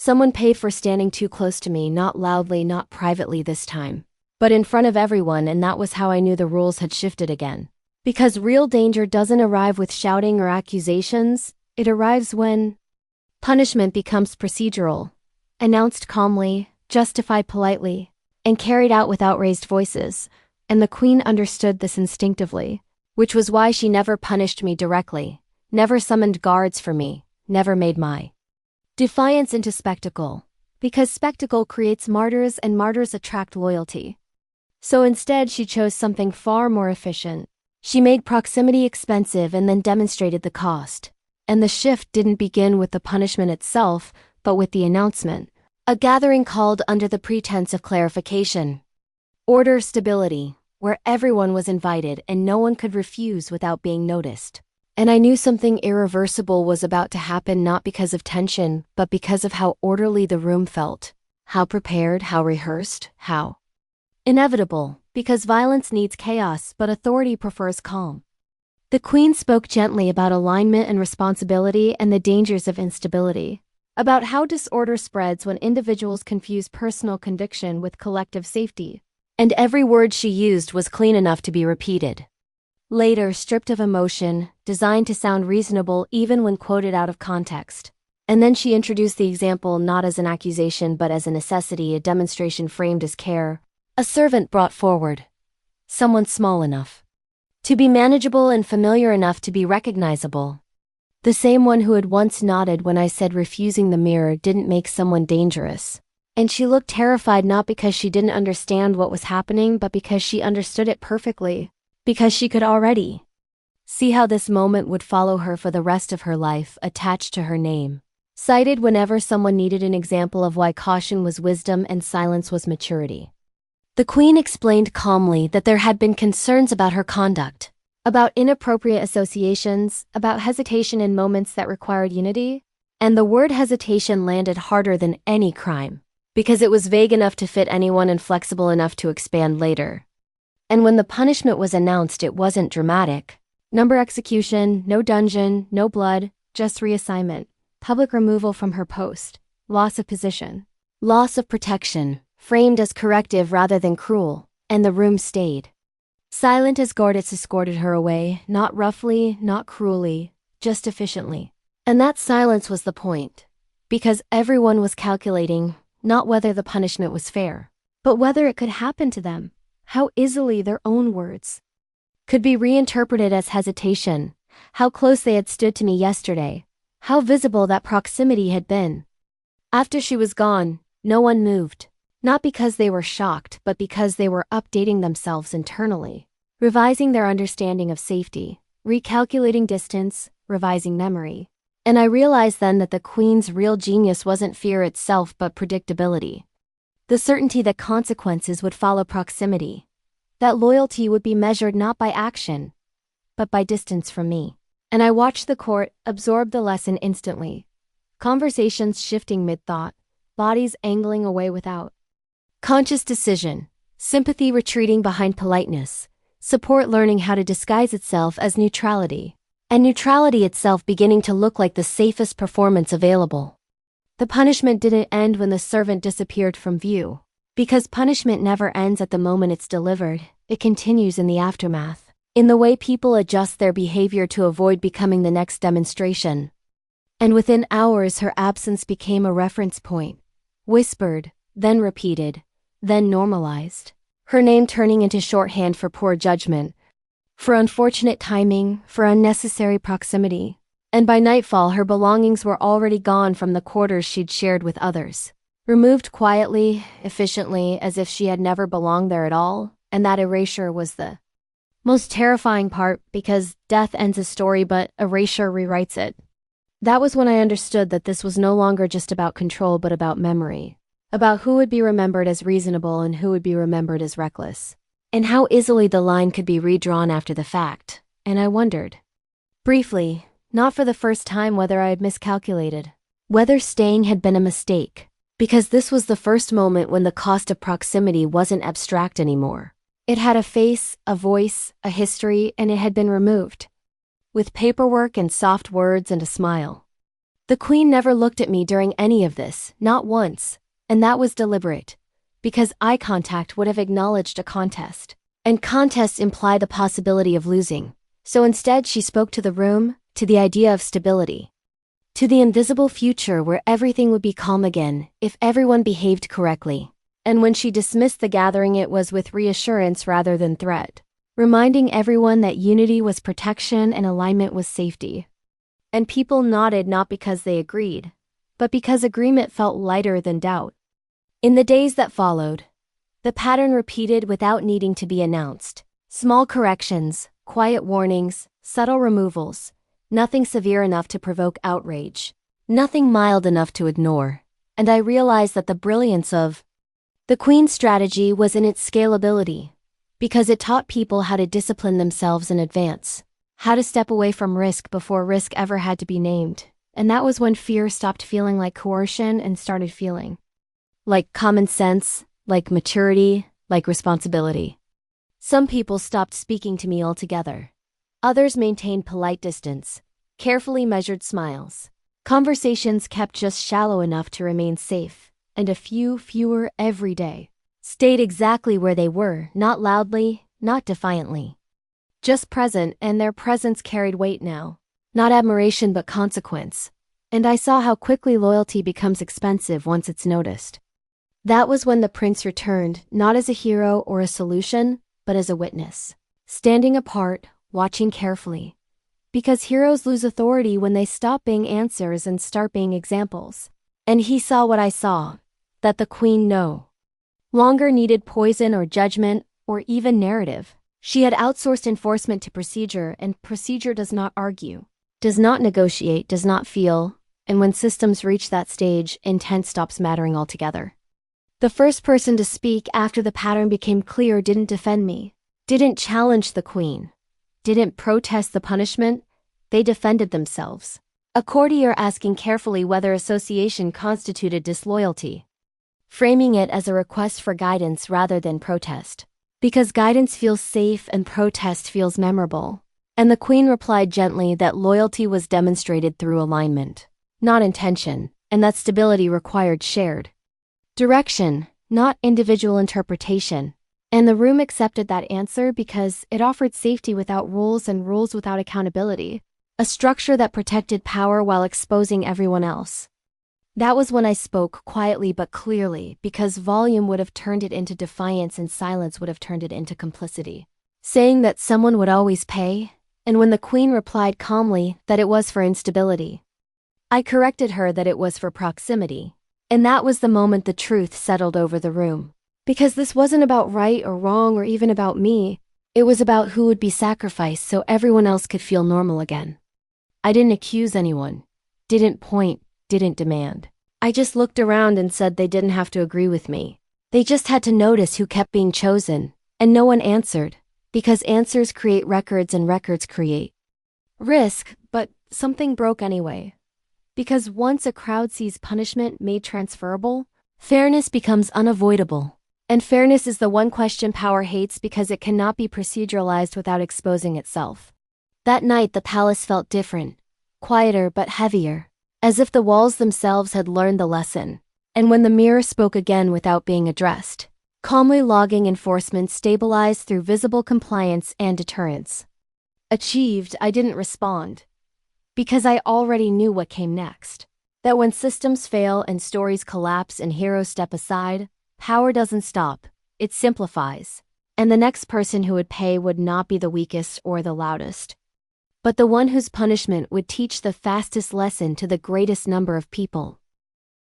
Someone paid for standing too close to me, not loudly, not privately this time, but in front of everyone, and that was how I knew the rules had shifted again. Because real danger doesn't arrive with shouting or accusations, it arrives when punishment becomes procedural, announced calmly, justified politely, and carried out without raised voices, and the Queen understood this instinctively, which was why she never punished me directly, never summoned guards for me, never made my defiance into spectacle, because spectacle creates martyrs and martyrs attract loyalty. So instead she chose something far more efficient. She made proximity expensive and then demonstrated the cost. And the shift didn't begin with the punishment itself, but with the announcement. A gathering called under the pretense of clarification. Order, stability, where everyone was invited and no one could refuse without being noticed. And I knew something irreversible was about to happen, not because of tension, but because of how orderly the room felt. How prepared, how rehearsed, how inevitable, because violence needs chaos, but authority prefers calm. The Queen spoke gently about alignment and responsibility and the dangers of instability, about how disorder spreads when individuals confuse personal conviction with collective safety. And every word she used was clean enough to be repeated. Later, stripped of emotion, designed to sound reasonable even when quoted out of context. And then she introduced the example not as an accusation but as a necessity, a demonstration framed as care. A servant brought forward. Someone small enough to be manageable and familiar enough to be recognizable. The same one who had once nodded when I said refusing the mirror didn't make someone dangerous. And she looked terrified, not because she didn't understand what was happening, but because she understood it perfectly. Because she could already see how this moment would follow her for the rest of her life, attached to her name. Cited whenever someone needed an example of why caution was wisdom and silence was maturity. The Queen explained calmly that there had been concerns about her conduct, about inappropriate associations, about hesitation in moments that required unity, and the word hesitation landed harder than any crime, because it was vague enough to fit anyone and flexible enough to expand later. And when the punishment was announced, it wasn't dramatic. Number execution, no dungeon, no blood, just reassignment, public removal from her post, loss of position, loss of protection, framed as corrective rather than cruel, and the room stayed silent as guards escorted her away, not roughly, not cruelly, just efficiently. And that silence was the point, because everyone was calculating not whether the punishment was fair, but whether it could happen to them, how easily their own words could be reinterpreted as hesitation, how close they had stood to me yesterday, how visible that proximity had been. After she was gone, no one moved. Not because they were shocked, but because they were updating themselves internally, revising their understanding of safety, recalculating distance, revising memory. And I realized then that the Queen's real genius wasn't fear itself but predictability. The certainty that consequences would follow proximity, that loyalty would be measured not by action, but by distance from me. And I watched the court absorb the lesson instantly, conversations shifting mid-thought, bodies angling away without conscious decision, sympathy retreating behind politeness, support learning how to disguise itself as neutrality, and neutrality itself beginning to look like the safest performance available. The punishment didn't end when the servant disappeared from view, because punishment never ends at the moment it's delivered, it continues in the aftermath, in the way people adjust their behavior to avoid becoming the next demonstration. And within hours her absence became a reference point, whispered, then repeated, then normalized, her name turning into shorthand for poor judgment, for unfortunate timing, for unnecessary proximity. And by nightfall her belongings were already gone from the quarters she'd shared with others, removed quietly, efficiently, as if she had never belonged there at all. And that erasure was the most terrifying part, because death ends a story but erasure rewrites it. That was when I understood that this was no longer just about control but about memory. About who would be remembered as reasonable and who would be remembered as reckless. And how easily the line could be redrawn after the fact. And I wondered, briefly, not for the first time, whether I had miscalculated, whether staying had been a mistake. Because this was the first moment when the cost of proximity wasn't abstract anymore. It had a face, a voice, a history, and it had been removed. With paperwork and soft words and a smile. The queen never looked at me during any of this, not once, and that was deliberate, because eye contact would have acknowledged a contest, and contests imply the possibility of losing. So instead she spoke to the room, to the idea of stability, to the invisible future where everything would be calm again if everyone behaved correctly. And when she dismissed the gathering, it was with reassurance rather than threat, reminding everyone that unity was protection and alignment was safety. And people nodded not because they agreed, but because agreement felt lighter than doubt. In the days that followed, the pattern repeated without needing to be announced. Small corrections, quiet warnings, subtle removals, nothing severe enough to provoke outrage, nothing mild enough to ignore. And I realized that the brilliance of the Queen's strategy was in its scalability, because it taught people how to discipline themselves in advance, how to step away from risk before risk ever had to be named. And that was when fear stopped feeling like coercion and started feeling like common sense, like maturity, like responsibility. Some people stopped speaking to me altogether. Others maintained polite distance, carefully measured smiles. Conversations kept just shallow enough to remain safe, and a few fewer every day stayed exactly where they were, not loudly, not defiantly, just present, and their presence carried weight now. Not admiration but consequence. And I saw how quickly loyalty becomes expensive once it's noticed. That was when the prince returned, not as a hero or a solution, but as a witness. Standing apart, watching carefully. Because heroes lose authority when they stop being answers and start being examples. And he saw what I saw, that the queen no longer needed poison or judgment or even narrative. She had outsourced enforcement to procedure, and procedure does not argue, does not negotiate, does not feel, and when systems reach that stage, intent stops mattering altogether. The first person to speak after the pattern became clear didn't defend me, didn't challenge the queen, didn't protest the punishment, they defended themselves. A courtier asking carefully whether association constituted disloyalty, framing it as a request for guidance rather than protest. Because guidance feels safe and protest feels memorable. And the queen replied gently that loyalty was demonstrated through alignment, not intention, and that stability required shared direction, not individual interpretation. And the room accepted that answer because it offered safety without rules and rules without accountability, a structure that protected power while exposing everyone else. That was when I spoke quietly but clearly, because volume would have turned it into defiance and silence would have turned it into complicity. Saying that someone would always pay, and when the queen replied calmly that it was for instability, I corrected her that it was for proximity. And that was the moment the truth settled over the room. Because this wasn't about right or wrong or even about me, it was about who would be sacrificed so everyone else could feel normal again. I didn't accuse anyone, didn't point, didn't demand. I just looked around and said they didn't have to agree with me. They just had to notice who kept being chosen, and no one answered, because answers create records and records create risk, but something broke anyway. Because once a crowd sees punishment made transferable, fairness becomes unavoidable. And fairness is the one question power hates because it cannot be proceduralized without exposing itself. That night the palace felt different, quieter but heavier, as if the walls themselves had learned the lesson. And when the mirror spoke again without being addressed, calmly logging enforcement stabilized through visible compliance and deterrence. Achieved, I didn't respond. Because I already knew what came next. That when systems fail and stories collapse and heroes step aside, power doesn't stop, it simplifies. And the next person who would pay would not be the weakest or the loudest, but the one whose punishment would teach the fastest lesson to the greatest number of people.